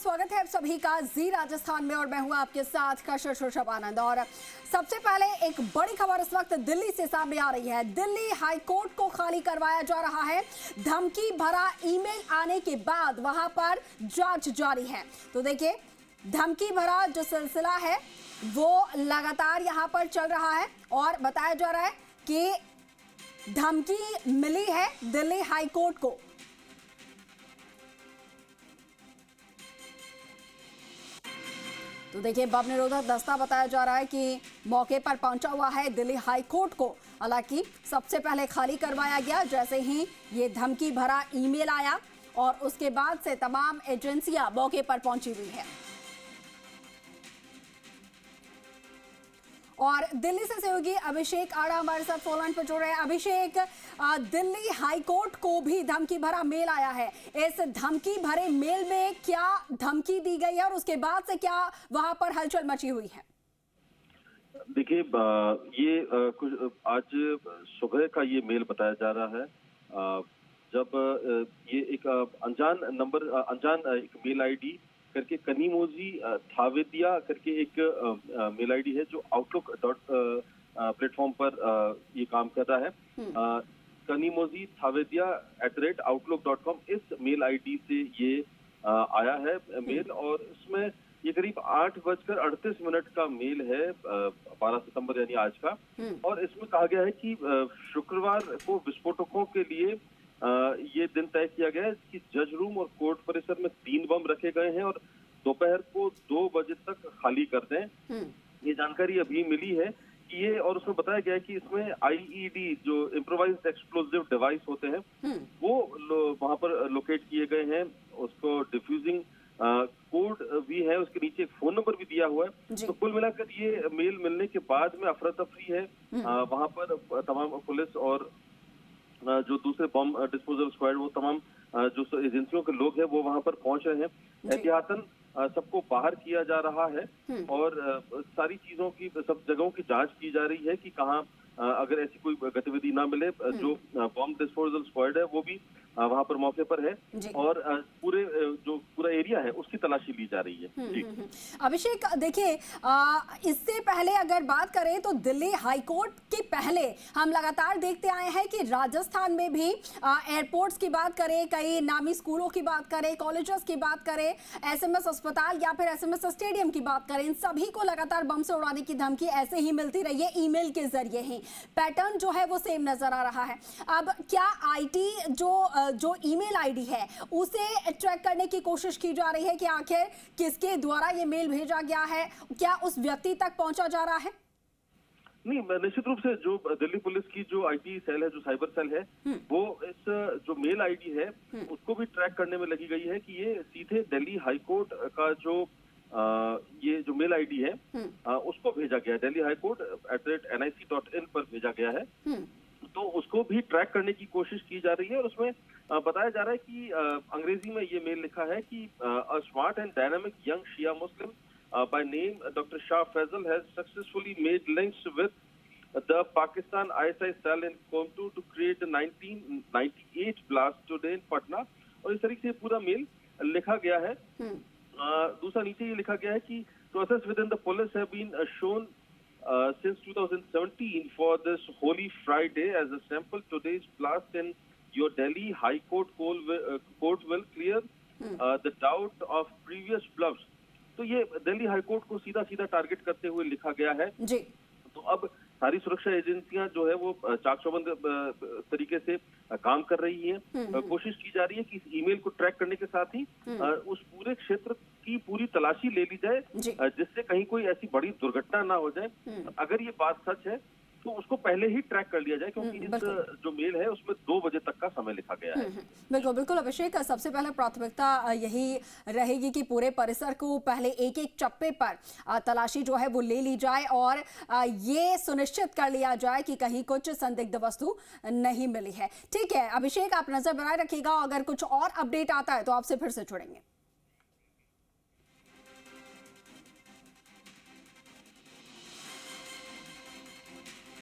स्वागत है आप सभी का जी राजस्थान में और मैं हूं आपके साथ कशिश ऋषभ आनंद। और सबसे पहले एक बड़ी खबर इस वक्त दिल्ली से सामने आ रही है। दिल्ली हाई कोर्ट को खाली करवाया जा रहा है। धमकी भरा ईमेल आने के बाद वहां पर जांच जारी है। तो देखिए, धमकी भरा जो सिलसिला है वो लगातार यहां पर चल रहा है और बताया जा रहा है कि धमकी मिली है दिल्ली हाई कोर्ट को। तो देखिए, बम निरोधक दस्ता बताया जा रहा है कि मौके पर पहुंचा हुआ है दिल्ली हाई कोर्ट को। हालांकि सबसे पहले खाली करवाया गया जैसे ही ये धमकी भरा ईमेल आया और उसके बाद से तमाम एजेंसियां मौके पर पहुंची हुई है। और दिल्ली से सहयोगी अभिषेक आड़ा हमारे साथ फोन लाइन पर जुड़ रहे हैं। अभिषेक, दिल्ली हाई कोर्ट को भी धमकी भरा मेल आया है। इस धमकी भरे मेल में क्या धमकी दी गई है और उसके बाद से क्या वहां पर हलचल मची हुई है? देखिए, ये कुछ आज सुबह का ये मेल बताया जा रहा है। जब ये एक अनजान एक मेल आईडी करके कनीमोजी थावेदिया करके एक मेल आईडी है जो आउटलुक प्लेटफॉर्म पर ये काम कर रहा है। कनीमोजी थावेदिया @outlook.com इस मेल आईडी से ये आया है मेल, और इसमें ये करीब 8:38 का मेल है, 12 सितंबर यानी आज का। और इसमें कहा गया है कि शुक्रवार को विस्फोटकों के लिए ये दिन तय किया गया है कि जज रूम और कोर्ट परिसर में 3 बम रखे गए हैं और दोपहर को 2 बजे तक खाली कर दें। ये जानकारी अभी मिली है कि ये, और उसमें बताया गया है कि इसमें आईईडी जो इम्प्रोवाइज्ड एक्सप्लोसिव डिवाइस होते हैं वो वहां पर लोकेट किए गए हैं। उसको डिफ्यूजिंग कोड भी है, उसके नीचे एक फोन नंबर भी दिया हुआ है। तो कुल मिलाकर ये मेल मिलने के बाद में अफरा तफरी है। वहां पर तमाम पुलिस और जो दूसरे बम डिस्पोजल स्क्वाड, वो तमाम जो एजेंसियों के लोग हैं वो वहां पर पहुंच रहे हैं। एहतियातन सबको बाहर किया जा रहा है और सारी चीजों की, सब जगहों की जांच की जा रही है कि कहाँ अगर ऐसी कोई गतिविधि ना मिले। जो बम डिस्पोजल स्क्वाड है वो भी वहां पर मौके पर है और पूरा एरिया है उसकी तलाशी ली जा रही है। जी अभिषेक, देखिए, इससे पहले अगर बात करें तो दिल्ली हाई कोर्ट के पहले हम लगातार देखते आए हैं कि राजस्थान में भी एयरपोर्ट्स की बात करें, कई नामी स्कूलों की बात करें, कॉलेजेस की बात करें, एसएमएस अस्पताल या फिर एसएमएस स्टेडियम की बात करें, इन सभी को लगातार बम से उड़ाने की धमकी ऐसे ही मिलती रही है, ईमेल के जरिए ही। पैटर्न जो है वो सेम नजर आ रहा है। अब क्या आईटी जो ईमेल आईडी है उसे ट्रैक करने की कोशिश की जा रही है कि आखिर किसके द्वारा ये मेल भेजा गया है, क्या उस व्यक्ति तक पहुंचा जा रहा है? नहीं, निश्चित रूप से जो दिल्ली पुलिस की जो आईटी सेल है, जो साइबर सेल है, वो इस जो मेल आईडी है उसको भी ट्रैक करने में लगी गई है कि ये सीधे दिल्ली हाई कोर्ट का जो ये जो मेल आईडी है उसको भेजा गया है। दिल्ली हाई कोर्ट @nic.in पर भेजा गया है। तो उसको भी ट्रैक करने की कोशिश की जा रही है और उसमें बताया जा रहा है कि अंग्रेजी में ये मेल लिखा है कि a smart and dynamic young Shia Muslim by name Dr. Shah Faisal has successfully made links with the Pakistan ISI cell in Komtu to create the 1998 blast today in Patna। और इस तरीके से पूरा mail लिखा गया है। दूसरा नीचे ये लिखा गया है कि process within the police have been shown since 2017 for this Holy Friday as a sample. Today's blast in your Delhi High Court court will clear the doubt of previous bluffs। तो ये दिल्ली हाई कोर्ट को सीधा सीधा target करते हुए लिखा गया है जी। तो अब सारी सुरक्षा एजेंसियां जो है वो चाक चौबंद तरीके से काम कर रही हैं। कोशिश की जा रही है कि इस ईमेल को ट्रैक करने के साथ ही उस पूरे क्षेत्र की पूरी तलाशी ले ली जाए जिससे कहीं कोई ऐसी बड़ी दुर्घटना ना हो जाए। अगर ये बात सच है तो उसको पहले ही ट्रैक कर लिया जाए, क्योंकि इस जो मेल है उसमें 2 बजे तक का समय लिखा गया है। बिल्कुल बिल्कुल अभिषेक, सबसे पहले प्राथमिकता यही रहेगी कि पूरे परिसर को पहले एक एक चप्पे पर तलाशी जो है वो ले ली जाए और ये सुनिश्चित कर लिया जाए कि कहीं कुछ संदिग्ध वस्तु नहीं मिली है। ठीक है अभिषेक, आप नजर बनाए रखिएगा, अगर कुछ और अपडेट आता है तो आपसे फिर से जुड़ेंगे।